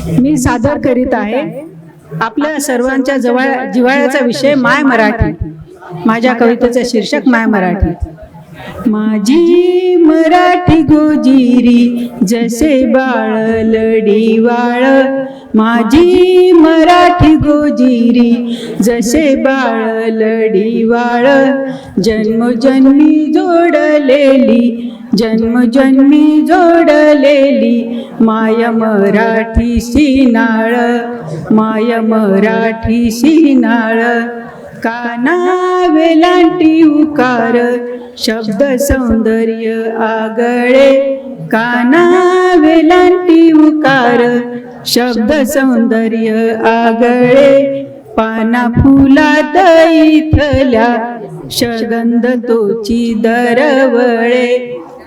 मी सादर करीत आहे आपल्या सर्वांच्या जिव्हाळ्याचा विषय माय मराठी। माझ्या कवितेचे शीर्षक माय मराठी। माझी मराठी गोजिरी जसे बाळ लढीवाळ, माझी मराठी गोजिरी जसे बाळ लढीवाळ, जन्मोजन्मी जोडलेली जन्मोजन्मी जोडलेली माय मराठीशी नाळ, माय मराठीशी नाळ। काना वेलांटी उकार शब्द सौंदर्य आगळे, काना वेलांटी उकार शब्द सौंदर्य आगळे, पाना फुलात इथल्या शगंध तोची दरवळे,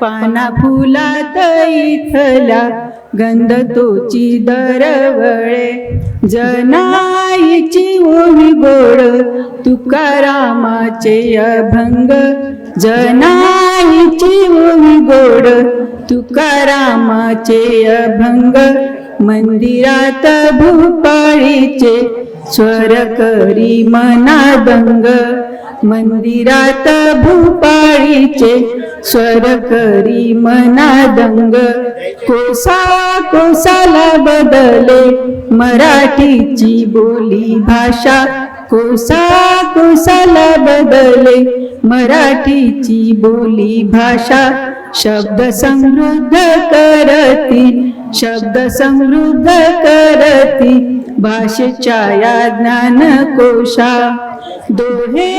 पाना फुलात इथल्या गंध तोची दरवळे। जनाईची ओवी गोड तुकारामाचे अभंग, जनाईची ओवी गोड तुकारामाचे अभंग, मंदिरात भूपाळीचे स्वर करी मनादंग, मंदिरात भूपाळीचे स्वर करी मनादंग। कोसा कोसाला बदले मराठीची बोली भाषा, कोसा कोसाला बदले मराठीची बोली भाषा। शब्द समृद्ध करती शब्द समृद्ध करती भाषेच्या या ज्ञानकोशा। दोहे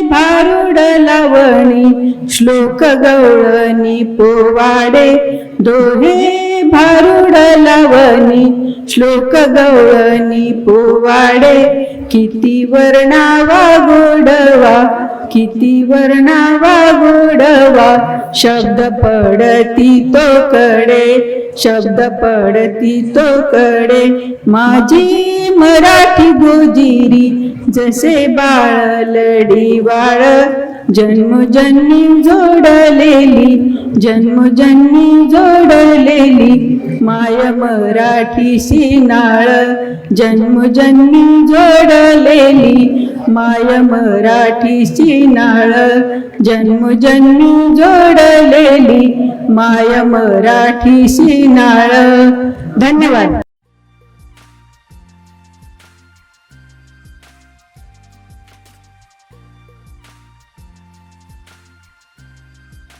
भारुड लावणी श्लोक गवळणी पोवाडे, दोहे भारुड लावणी श्लोक गवळणी पोवाडे। किती वर्णावा गोडवा किती वर्णावा गोडवा, शब्द पडती तो कडे शब्द पडती तो कडे। माझी मराठी गोजिरी जसे बाळ लढीवाळ, जन्मोजन्मी जोडलेली जन्मोजन्मी जोडलेली माय मराठीशी नाळ, जन्मोजन्मी जोडलेली माय मराठीशी नाळ, जन्मोजन्मी जोडलेली माय मराठीशी नाळ। धन्यवाद।